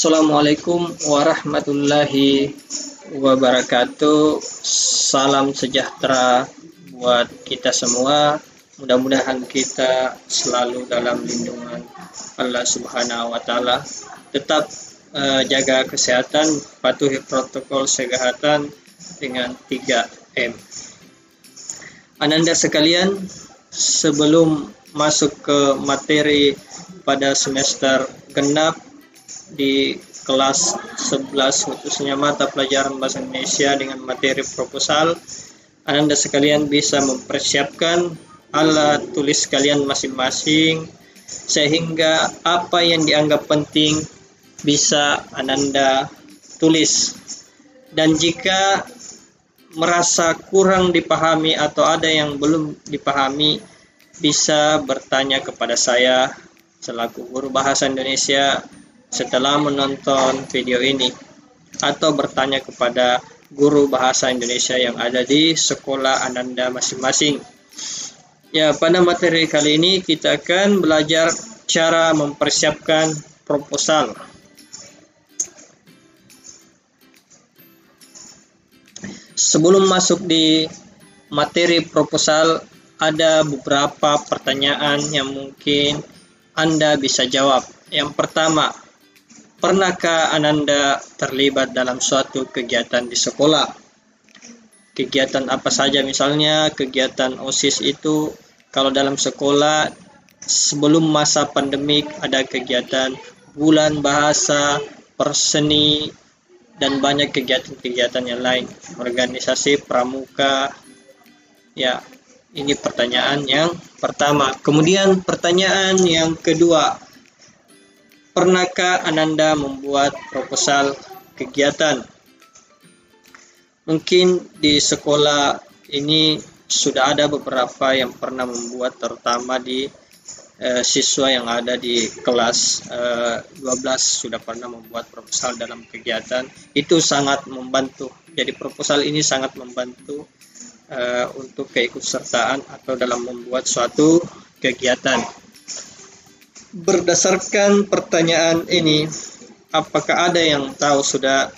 Assalamualaikum warahmatullahi wabarakatuh. Salam sejahtera buat kita semua. Mudah-mudahan kita selalu dalam lindungan Allah Subhanahu wa Ta'ala. Tetap jaga kesehatan, patuhi protokol kesehatan dengan 3M. Ananda sekalian, sebelum masuk ke materi pada semester genap di kelas 11 khususnya mata pelajaran bahasa Indonesia dengan materi proposal, Ananda sekalian bisa mempersiapkan alat tulis kalian masing-masing sehingga apa yang dianggap penting bisa Ananda tulis, dan jika merasa kurang dipahami atau ada yang belum dipahami bisa bertanya kepada saya selaku guru bahasa Indonesia setelah menonton video ini, atau bertanya kepada guru bahasa Indonesia yang ada di sekolah Ananda masing-masing. Ya, pada materi kali ini kita akan belajar cara mempersiapkan proposal. Sebelum masuk di materi proposal, ada beberapa pertanyaan yang mungkin Anda bisa jawab. Yang pertama, pernahkah Ananda terlibat dalam suatu kegiatan di sekolah? Kegiatan apa saja? Misalnya kegiatan OSIS itu kalau dalam sekolah sebelum masa pandemik ada kegiatan bulan bahasa, perseni, dan banyak kegiatan-kegiatan yang lain. Organisasi pramuka. Ya, ini pertanyaan yang pertama. Kemudian pertanyaan yang kedua, pernahkah Ananda membuat proposal kegiatan? Mungkin di sekolah ini sudah ada beberapa yang pernah membuat, terutama di siswa yang ada di kelas 12 sudah pernah membuat proposal dalam kegiatan. Itu sangat membantu. Jadi proposal ini sangat membantu untuk keikutsertaan atau dalam membuat suatu kegiatan. Berdasarkan pertanyaan ini, apakah ada yang tahu sudah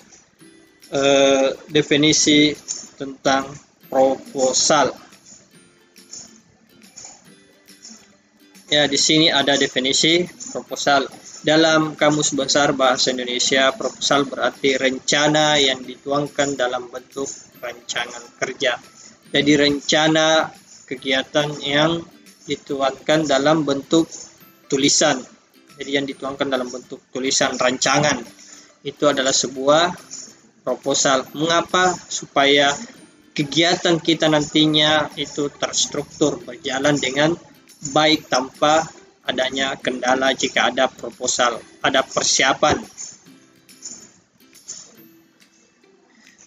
definisi tentang proposal? Ya, di sini ada definisi proposal. Dalam Kamus Besar Bahasa Indonesia, proposal berarti rencana yang dituangkan dalam bentuk rancangan kerja. Jadi rencana kegiatan yang dituangkan dalam bentuk tulisan. Jadi yang dituangkan dalam bentuk tulisan rancangan itu adalah sebuah proposal. Mengapa? Supaya kegiatan kita nantinya itu terstruktur, berjalan dengan baik tanpa adanya kendala jika ada proposal, ada persiapan.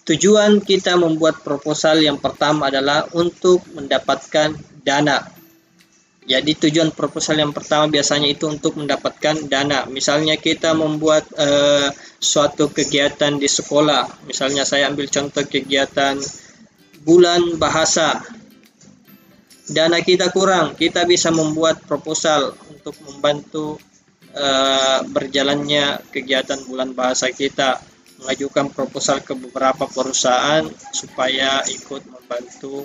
Tujuan kita membuat proposal yang pertama adalah untuk mendapatkan dana. Jadi tujuan proposal yang pertama biasanya itu untuk mendapatkan dana. Misalnya kita membuat suatu kegiatan di sekolah. Misalnya saya ambil contoh kegiatan bulan bahasa. Dana kita kurang, kita bisa membuat proposal untuk membantu berjalannya kegiatan bulan bahasa kita. Mengajukan proposal ke beberapa perusahaan supaya ikut membantu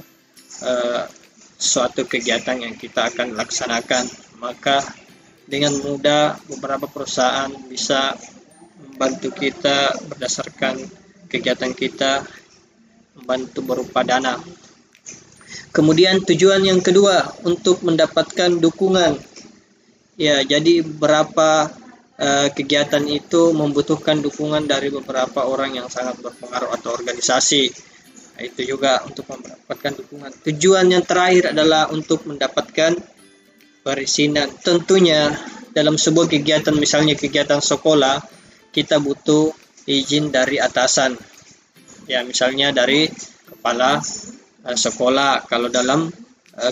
suatu kegiatan yang kita akan laksanakan. Maka dengan mudah beberapa perusahaan bisa membantu kita berdasarkan kegiatan kita, membantu berupa dana. Kemudian tujuan yang kedua untuk mendapatkan dukungan. Ya, jadi beberapa kegiatan itu membutuhkan dukungan dari beberapa orang yang sangat berpengaruh atau organisasi. Nah, itu juga untuk mendapatkan dukungan. Tujuan yang terakhir adalah untuk mendapatkan perizinan. Tentunya dalam sebuah kegiatan, misalnya kegiatan sekolah, kita butuh izin dari atasan. Ya, misalnya dari kepala sekolah. Kalau dalam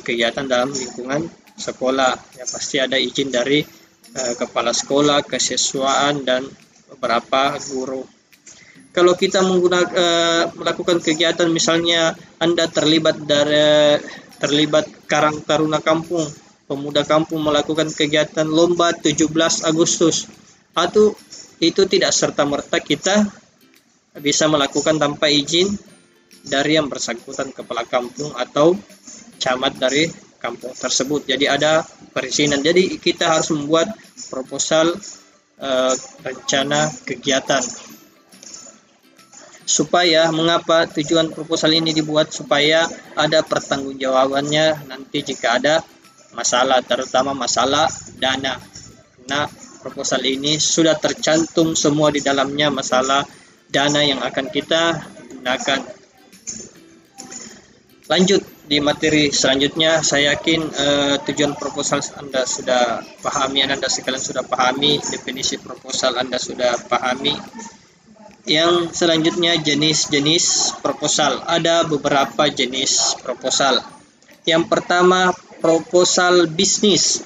kegiatan dalam lingkungan sekolah, ya pasti ada izin dari kepala sekolah, kesiswaan, dan beberapa guru. Kalau kita melakukan kegiatan, misalnya Anda terlibat Karang Taruna Kampung, pemuda kampung melakukan kegiatan lomba 17 Agustus, atau itu tidak serta-merta kita bisa melakukan tanpa izin dari yang bersangkutan, kepala kampung atau camat dari kampung tersebut. Jadi ada perizinan. Jadi kita harus membuat proposal rencana kegiatan. Supaya, mengapa tujuan proposal ini dibuat? Supaya ada pertanggungjawabannya nanti jika ada masalah, terutama masalah dana. Nah, proposal ini sudah tercantum semua di dalamnya masalah dana yang akan kita gunakan. Lanjut di materi selanjutnya, saya yakin tujuan proposal Anda sudah pahami, Anda sekalian sudah pahami, definisi proposal Anda sudah pahami. Yang selanjutnya, jenis-jenis proposal. Ada beberapa jenis proposal. Yang pertama, proposal bisnis.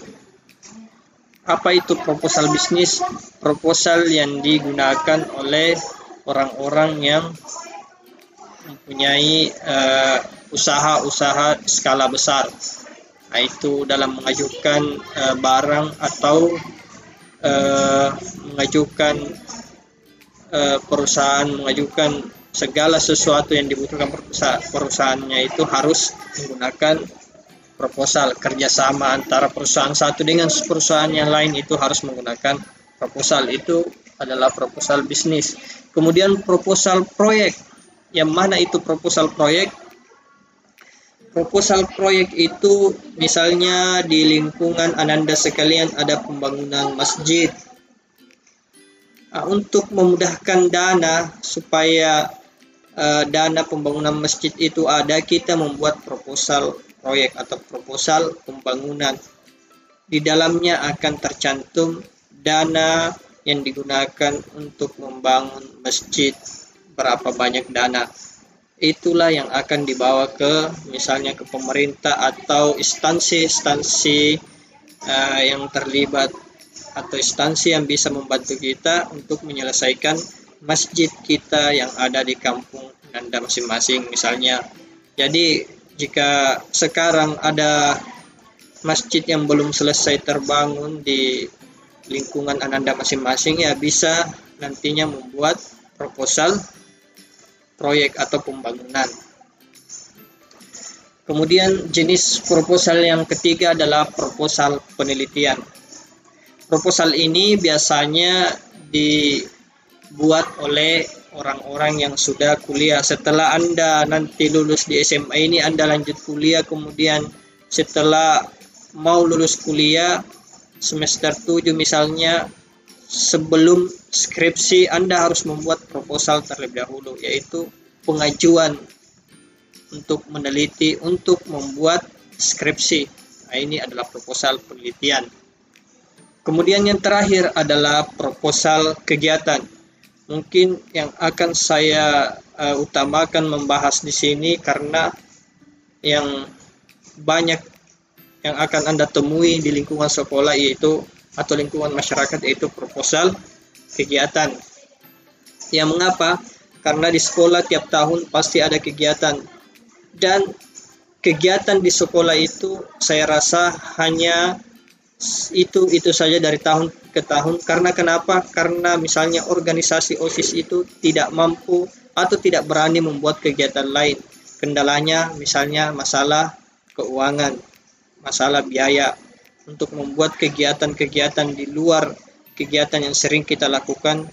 Apa itu proposal bisnis? Proposal yang digunakan oleh orang-orang yang mempunyai usaha-usaha skala besar. Nah, itu dalam mengajukan barang atau mengajukan perusahaan, mengajukan segala sesuatu yang dibutuhkan perusahaannya, itu harus menggunakan proposal. Kerjasama antara perusahaan satu dengan perusahaan yang lain itu harus menggunakan proposal. Itu adalah proposal bisnis. Kemudian proposal proyek. Yang mana itu proposal proyek? Proposal proyek itu misalnya di lingkungan Ananda sekalian ada pembangunan masjid. Untuk memudahkan dana supaya dana pembangunan masjid itu ada, kita membuat proposal proyek atau proposal pembangunan. Di dalamnya akan tercantum dana yang digunakan untuk membangun masjid, berapa banyak dana. Itulah yang akan dibawa ke misalnya ke pemerintah atau instansi-instansi yang terlibat atau instansi yang bisa membantu kita untuk menyelesaikan masjid kita yang ada di kampung Anda masing-masing misalnya. Jadi jika sekarang ada masjid yang belum selesai terbangun di lingkungan Anda masing-masing, ya bisa nantinya membuat proposal proyek atau pembangunan. Kemudian jenis proposal yang ketiga adalah proposal penelitian. Proposal ini biasanya dibuat oleh orang-orang yang sudah kuliah. Setelah Anda nanti lulus di SMA ini, Anda lanjut kuliah, kemudian setelah mau lulus kuliah semester 7 misalnya, sebelum skripsi Anda harus membuat proposal terlebih dahulu, yaitu pengajuan untuk meneliti, untuk membuat skripsi. Nah, ini adalah proposal penelitian. Kemudian yang terakhir adalah proposal kegiatan. Mungkin yang akan saya utamakan membahas di sini karena yang banyak yang akan Anda temui di lingkungan sekolah yaitu atau lingkungan masyarakat, yaitu proposal kegiatan. Yang mengapa? Karena di sekolah tiap tahun pasti ada kegiatan, dan kegiatan di sekolah itu saya rasa hanya itu saja dari tahun ke tahun. Karena kenapa? Karena misalnya organisasi OSIS itu tidak mampu atau tidak berani membuat kegiatan lain. Kendalanya misalnya masalah keuangan, masalah biaya untuk membuat kegiatan-kegiatan di luar kegiatan yang sering kita lakukan.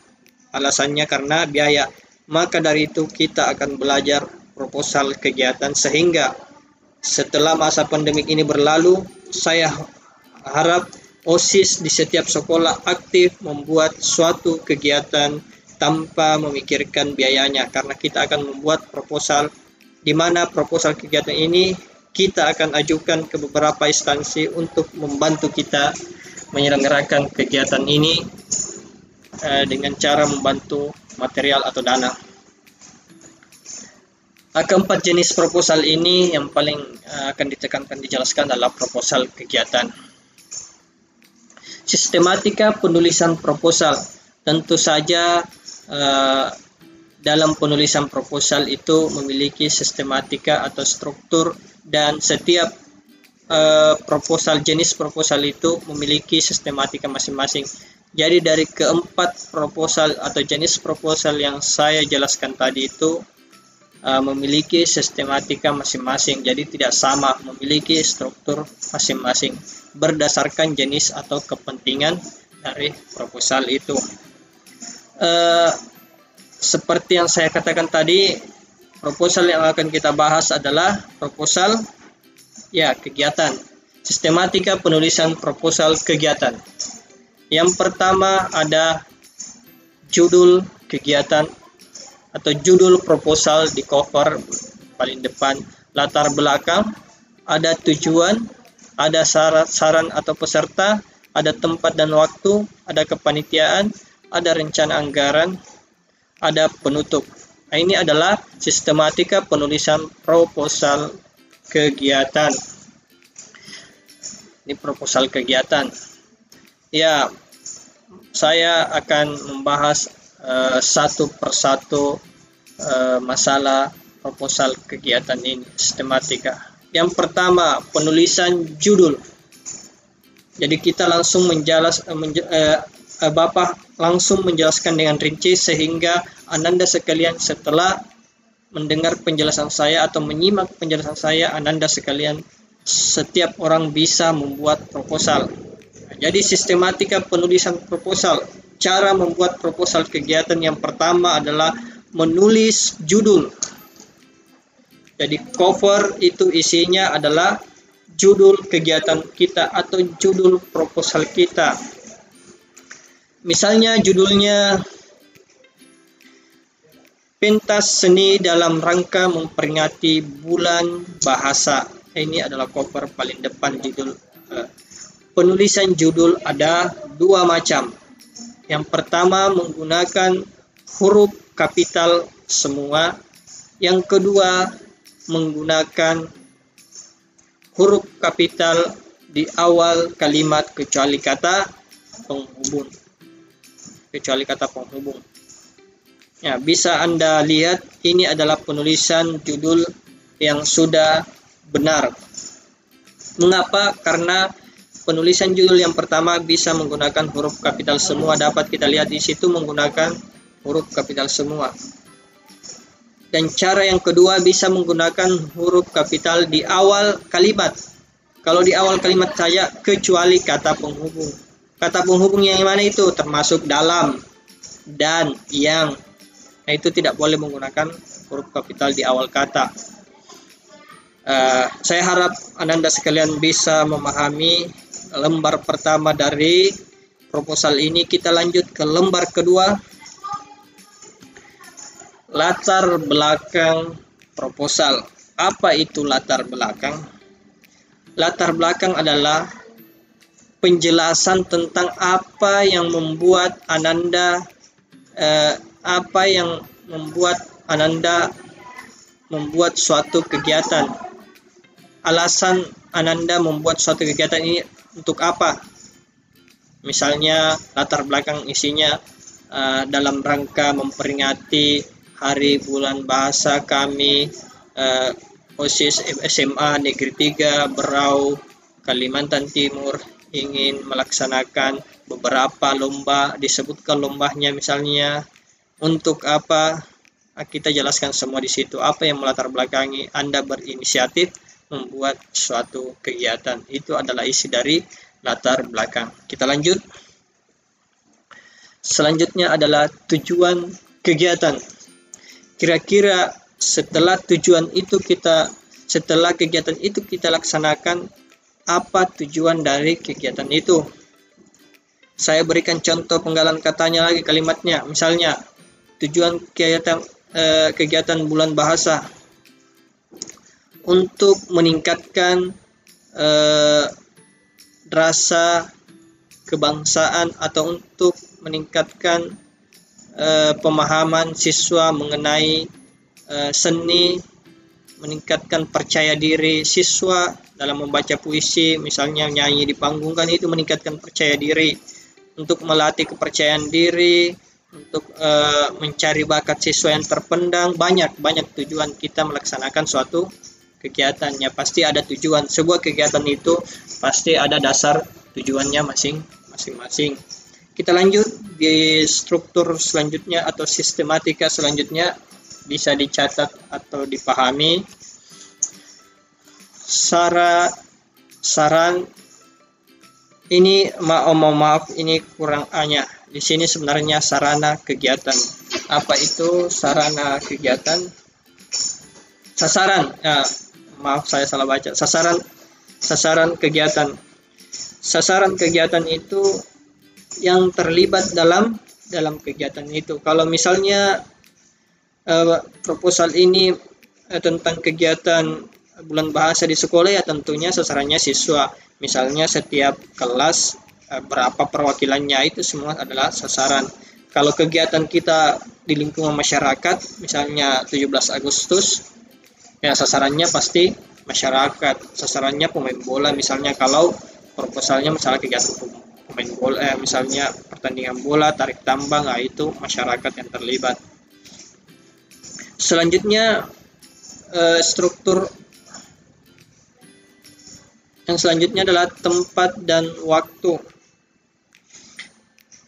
Alasannya karena biaya. Maka dari itu kita akan belajar proposal kegiatan, sehingga setelah masa pandemik ini berlalu, saya harap OSIS di setiap sekolah aktif membuat suatu kegiatan tanpa memikirkan biayanya, karena kita akan membuat proposal, di mana proposal kegiatan ini kita akan ajukan ke beberapa instansi untuk membantu kita menyelenggarakan kegiatan ini dengan cara membantu material atau dana. Keempat jenis proposal ini yang paling akan ditekankan, dijelaskan adalah proposal kegiatan. Sistematika penulisan proposal. Tentu saja dalam penulisan proposal itu memiliki sistematika atau struktur, dan setiap proposal, jenis proposal itu memiliki sistematika masing-masing. Jadi dari keempat proposal atau jenis proposal yang saya jelaskan tadi itu memiliki sistematika masing-masing, jadi tidak sama, memiliki struktur masing-masing berdasarkan jenis atau kepentingan dari proposal itu. Seperti yang saya katakan tadi, proposal yang akan kita bahas adalah proposal kegiatan. Sistematika penulisan proposal kegiatan. Yang pertama ada judul kegiatan atau judul proposal di cover paling depan, latar belakang, ada tujuan, ada saran atau peserta, ada tempat dan waktu, ada kepanitiaan, ada rencana anggaran, ada penutup. Nah, ini adalah sistematika penulisan proposal kegiatan. Ini proposal kegiatan. Ya, saya akan membahas satu persatu masalah proposal kegiatan ini, sistematika. Yang pertama, penulisan judul. Jadi kita langsung Bapak langsung menjelaskan dengan rinci sehingga Ananda sekalian setelah mendengar penjelasan saya atau menyimak penjelasan saya, Ananda sekalian setiap orang bisa membuat proposal. Jadi sistematika penulisan proposal. Cara membuat proposal kegiatan yang pertama adalah menulis judul. Jadi cover itu isinya adalah judul kegiatan kita atau judul proposal kita. Misalnya judulnya pentas seni dalam rangka memperingati bulan bahasa. Ini adalah cover paling depan judul. Penulisan judul ada dua macam. Yang pertama menggunakan huruf kapital semua. Yang kedua menggunakan huruf kapital di awal kalimat kecuali kata penghubung. Ya, bisa Anda lihat ini adalah penulisan judul yang sudah benar. Mengapa? Karena penulisan judul yang pertama bisa menggunakan huruf kapital semua. Dapat kita lihat di situ menggunakan huruf kapital semua. Dan cara yang kedua bisa menggunakan huruf kapital di awal kalimat. Kalau di awal kalimat saya kecuali kata penghubung. Kata penghubung yang mana itu? Termasuk dalam, dan, yang. Nah, itu tidak boleh menggunakan huruf kapital di awal kata. Saya harap Ananda sekalian bisa memahami lembar pertama dari proposal ini. Kita lanjut ke lembar kedua. Latar belakang proposal. Apa itu latar belakang? Latar belakang adalah penjelasan tentang apa yang membuat Ananda membuat suatu kegiatan. Alasan Ananda membuat suatu kegiatan ini untuk apa? Misalnya latar belakang isinya dalam rangka memperingati Hari Bulan Bahasa kami OSIS SMA Negeri 3 Berau Kalimantan Timur ingin melaksanakan beberapa lomba, disebutkan lombanya misalnya untuk apa, kita jelaskan semua di situ. Apa yang melatar belakangi Anda berinisiatif membuat suatu kegiatan. Itu adalah isi dari latar belakang. Kita lanjut. Selanjutnya adalah tujuan kegiatan. Kira-kira setelah kegiatan itu kita laksanakan, apa tujuan dari kegiatan itu? Saya berikan contoh penggalan katanya lagi, kalimatnya. Misalnya, tujuan kegiatan bulan bahasa untuk meningkatkan rasa kebangsaan atau untuk meningkatkan pemahaman siswa mengenai seni, meningkatkan percaya diri siswa dalam membaca puisi, misalnya nyanyi di panggung, kan itu meningkatkan percaya diri, untuk melatih kepercayaan diri, untuk mencari bakat siswa yang terpendam. Banyak tujuan kita melaksanakan suatu kegiatannya. Pasti ada tujuan. Sebuah kegiatan itu pasti ada dasar tujuannya masing-masing. Kita lanjut di struktur selanjutnya atau sistematika selanjutnya, bisa dicatat atau dipahami. Saran ini maaf ini kurang A-nya. Di sini sebenarnya sarana kegiatan. Apa itu sarana kegiatan? Sasaran. Ya, maaf saya salah baca. Sasaran kegiatan. Sasaran kegiatan itu yang terlibat dalam kegiatan itu. Kalau misalnya proposal ini tentang kegiatan bulan bahasa di sekolah, ya tentunya sasarannya siswa. Misalnya setiap kelas berapa perwakilannya, itu semua adalah sasaran. Kalau kegiatan kita di lingkungan masyarakat, misalnya 17 Agustus, ya sasarannya pasti masyarakat. Sasarannya pemain bola, misalnya kalau proposalnya misalnya kegiatan pemain bola, misalnya pertandingan bola, tarik tambang, nah itu masyarakat yang terlibat. Selanjutnya struktur yang selanjutnya adalah tempat dan waktu.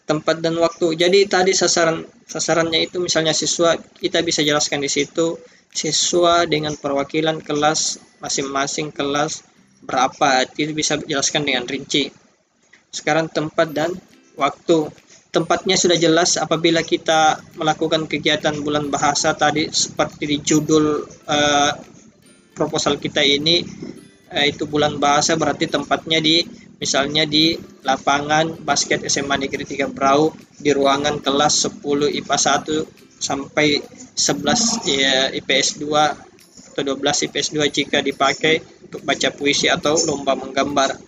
Tempat dan waktu. Jadi tadi sasarannya itu misalnya siswa, kita bisa jelaskan di situ siswa dengan perwakilan kelas, masing-masing kelas berapa, itu bisa jelaskan dengan rinci. Sekarang tempat dan waktu. Tempatnya sudah jelas apabila kita melakukan kegiatan bulan bahasa tadi, seperti di judul proposal kita ini, itu bulan bahasa, berarti tempatnya misalnya di lapangan basket SMA Negeri 3 Brau, di ruangan kelas 10 IPA 1 sampai 11 ya, IPS 2 atau 12 IPS 2 jika dipakai untuk baca puisi atau lomba menggambar,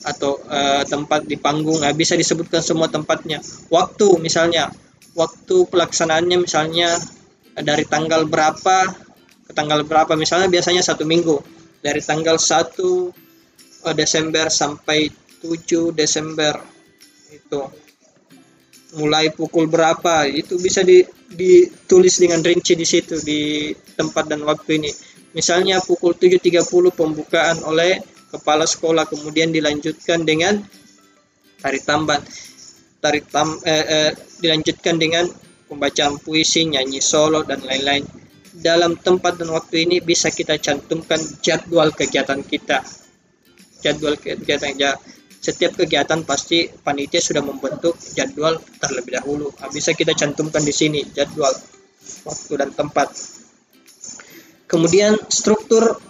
atau tempat di panggung. Nah, bisa disebutkan semua tempatnya. Waktu, misalnya waktu pelaksanaannya, misalnya dari tanggal berapa ke tanggal berapa, misalnya biasanya 1 minggu, dari tanggal 1 Desember sampai 7 Desember, itu mulai pukul berapa, itu bisa ditulis dengan rinci di situ, di tempat dan waktu ini. Misalnya pukul 7.30 pembukaan oleh kepala sekolah, kemudian dilanjutkan dengan dilanjutkan dengan pembacaan puisi, nyanyi solo, dan lain-lain. Dalam tempat dan waktu ini bisa kita cantumkan jadwal kegiatan kita. Setiap kegiatan pasti panitia sudah membentuk jadwal terlebih dahulu. Bisa kita cantumkan di sini jadwal, waktu, dan tempat. Kemudian struktur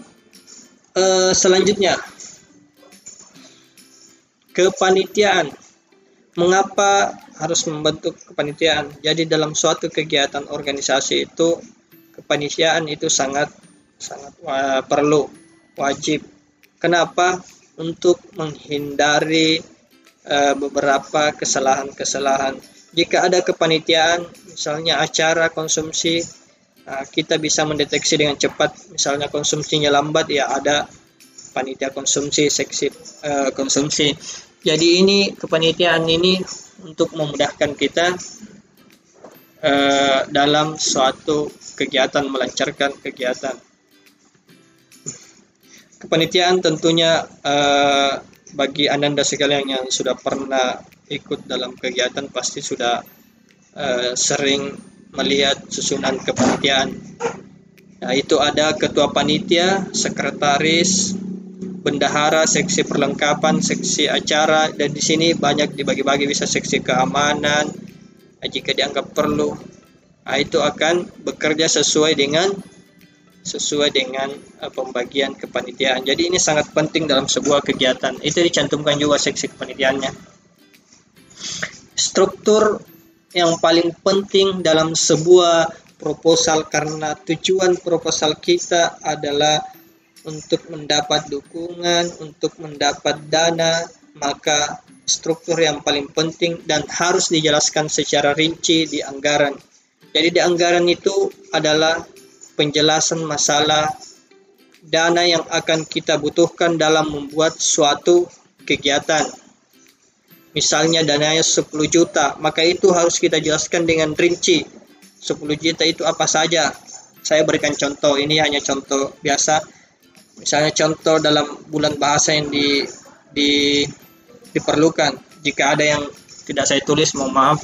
selanjutnya, kepanitiaan. Mengapa harus membentuk kepanitiaan? Jadi dalam suatu kegiatan organisasi itu, kepanitiaan itu sangat perlu, wajib. Kenapa? Untuk menghindari beberapa kesalahan-kesalahan. Jika ada kepanitiaan, misalnya acara konsumsi, kita bisa mendeteksi dengan cepat. Misalnya konsumsinya lambat, ya ada panitia konsumsi, seksi konsumsi. Jadi ini kepanitiaan ini untuk memudahkan kita dalam suatu kegiatan, melancarkan kegiatan. Kepanitiaan tentunya bagi Anda sekalian yang sudah pernah ikut dalam kegiatan pasti sudah sering melihat susunan kepanitiaan. Nah, itu ada ketua panitia, sekretaris, bendahara, seksi perlengkapan, seksi acara, dan di sini banyak dibagi-bagi, bisa seksi keamanan jika dianggap perlu. Nah, itu akan bekerja sesuai dengan pembagian kepanitiaan. Jadi ini sangat penting dalam sebuah kegiatan. Itu dicantumkan juga seksi kepanitiaannya. Struktur yang paling penting dalam sebuah proposal, karena tujuan proposal kita adalah untuk mendapat dukungan, untuk mendapat dana, maka struktur yang paling penting dan harus dijelaskan secara rinci di anggaran. Jadi di anggaran itu adalah penjelasan masalah dana yang akan kita butuhkan dalam membuat suatu kegiatan. Misalnya dananya 10 juta, maka itu harus kita jelaskan dengan rinci. 10 juta itu apa saja? Saya berikan contoh, ini hanya contoh biasa. Misalnya contoh dalam bulan bahasa yang diperlukan. Jika ada yang tidak saya tulis, mohon maaf.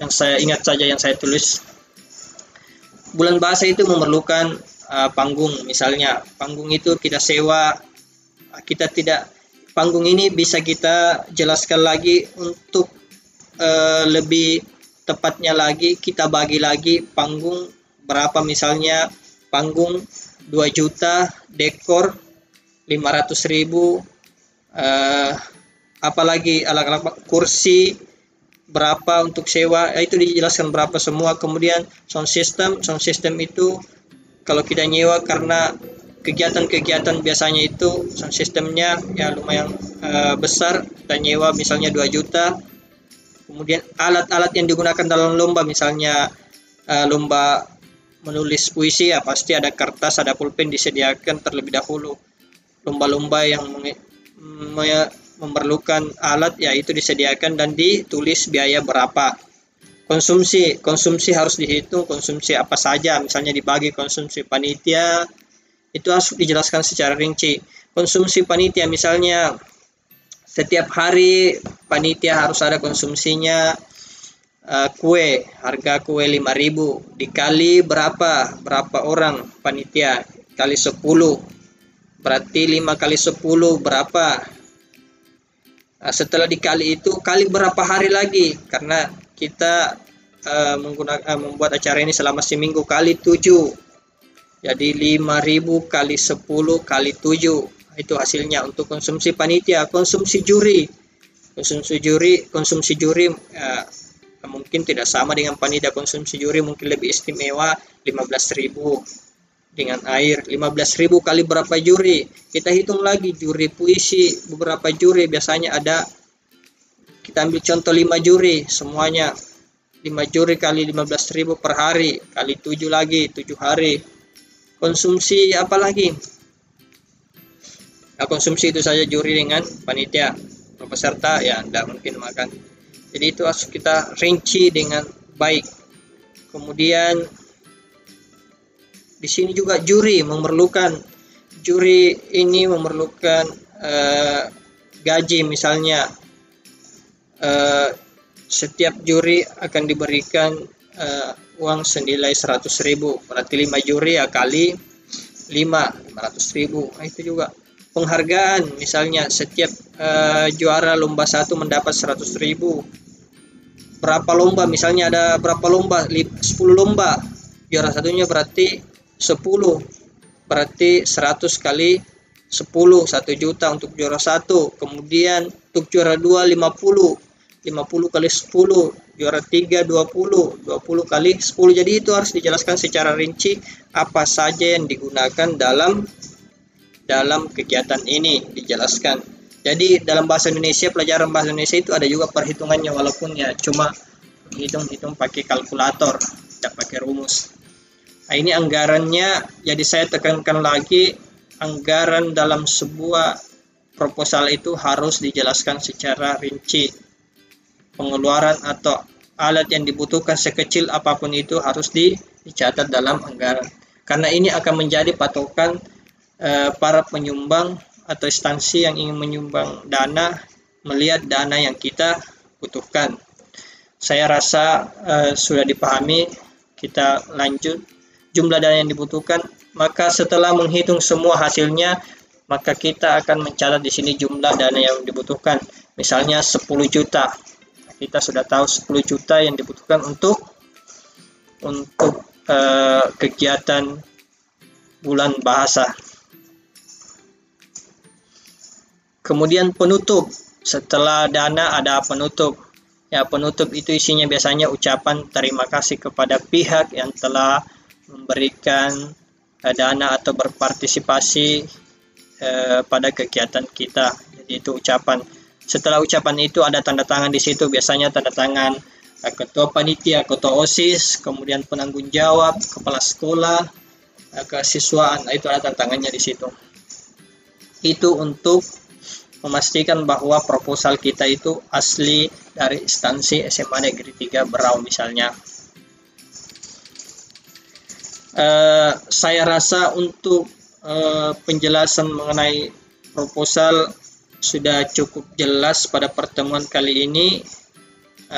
Yang saya ingat saja yang saya tulis. Bulan bahasa itu memerlukan panggung. Misalnya panggung itu kita sewa, kita tidak, panggung ini bisa kita jelaskan lagi untuk lebih tepatnya lagi, kita bagi lagi panggung berapa. Misalnya panggung 2 juta, dekor 500.000, apalagi alat-alat kursi berapa untuk sewa, itu dijelaskan berapa semua. Kemudian sound system itu kalau kita nyewa, karena kegiatan-kegiatan biasanya itu sound systemnya ya lumayan besar, kita nyewa misalnya 2 juta. Kemudian alat-alat yang digunakan dalam lomba, misalnya lomba menulis puisi, ya pasti ada kertas, ada pulpen disediakan terlebih dahulu. Lomba-lomba yang memerlukan alat, ya itu disediakan dan ditulis biaya berapa. Konsumsi harus dihitung, konsumsi apa saja, misalnya dibagi konsumsi panitia, itu harus dijelaskan secara rinci. Konsumsi panitia misalnya setiap hari panitia harus ada konsumsinya, kue, harga kue 5.000 dikali berapa orang panitia, kali 10, berarti 5 kali 10 berapa. Setelah dikali itu, kali berapa hari lagi, karena kita membuat acara ini selama seminggu, kali 7, jadi 5.000 kali 10 kali 7, itu hasilnya untuk konsumsi panitia. Konsumsi juri mungkin tidak sama dengan panitia. Konsumsi juri mungkin lebih istimewa, 15.000 dengan air. 15.000 kali berapa juri, kita hitung lagi. Juri puisi beberapa juri, biasanya ada, kita ambil contoh 5 juri semuanya, 5 juri kali 15.000 per hari, kali 7 lagi, 7 hari. Konsumsi apa lagi? Nah, konsumsi itu saja juri dengan panitia. Peserta ya tidak mungkin makan. Jadi itu harus kita rinci dengan baik. Kemudian di sini juga juri ini memerlukan gaji. Misalnya setiap juri akan diberikan uang senilai 100.000, berarti 5 juri ya kali 500.000. Nah, itu juga penghargaan, misalnya setiap juara lomba 1 mendapat 100.000. Berapa lomba, misalnya ada berapa lomba, 10 lomba, juara satunya berarti 10, berarti 100 kali 10, 1 juta untuk juara 1. Kemudian untuk juara 2 50 kali 10, juara 3 20 kali 10. Jadi itu harus dijelaskan secara rinci apa saja yang digunakan dalam kegiatan ini, dijelaskan. Jadi dalam bahasa Indonesia, pelajaran bahasa Indonesia itu ada juga perhitungannya, walaupun ya cuma hitung pakai kalkulator, tidak pakai rumus. Nah, ini anggarannya, jadi saya tekankan lagi, anggaran dalam sebuah proposal itu harus dijelaskan secara rinci. Pengeluaran atau alat yang dibutuhkan sekecil apapun itu harus dicatat dalam anggaran. Karena ini akan menjadi patokan para penyumbang atau instansi yang ingin menyumbang dana, melihat dana yang kita butuhkan. Saya rasa sudah dipahami. Kita lanjut. Jumlah dana yang dibutuhkan, maka setelah menghitung semua hasilnya, maka kita akan mencatat di sini jumlah dana yang dibutuhkan. Misalnya 10 juta. Kita sudah tahu 10 juta yang dibutuhkan untuk kegiatan bulan bahasa. Kemudian penutup. Setelah dana ada penutup. Ya, penutup itu isinya biasanya ucapan terima kasih kepada pihak yang telah memberikan dana atau berpartisipasi pada kegiatan kita. Jadi itu ucapan. Setelah ucapan itu ada tanda tangan di situ, biasanya tanda tangan ketua panitia, ketua OSIS, kemudian penanggung jawab, kepala sekolah, kesiswaan. Itu ada tanda tangannya di situ. Itu untuk memastikan bahwa proposal kita itu asli dari instansi SMA Negeri 3 Berau misalnya. Saya rasa untuk penjelasan mengenai proposal sudah cukup jelas pada pertemuan kali ini.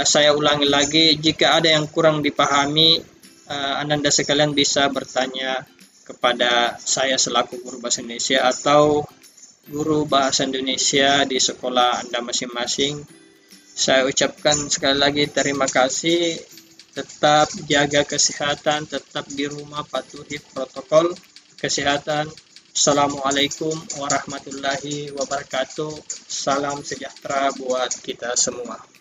Saya ulangi lagi, jika ada yang kurang dipahami, Anda sekalian bisa bertanya kepada saya selaku guru bahasa Indonesia atau guru bahasa Indonesia di sekolah Anda masing-masing. Saya ucapkan sekali lagi terima kasih. Tetap jaga kesehatan, tetap di rumah, patuhi protokol kesehatan. Assalamualaikum warahmatullahi wabarakatuh. Salam sejahtera buat kita semua.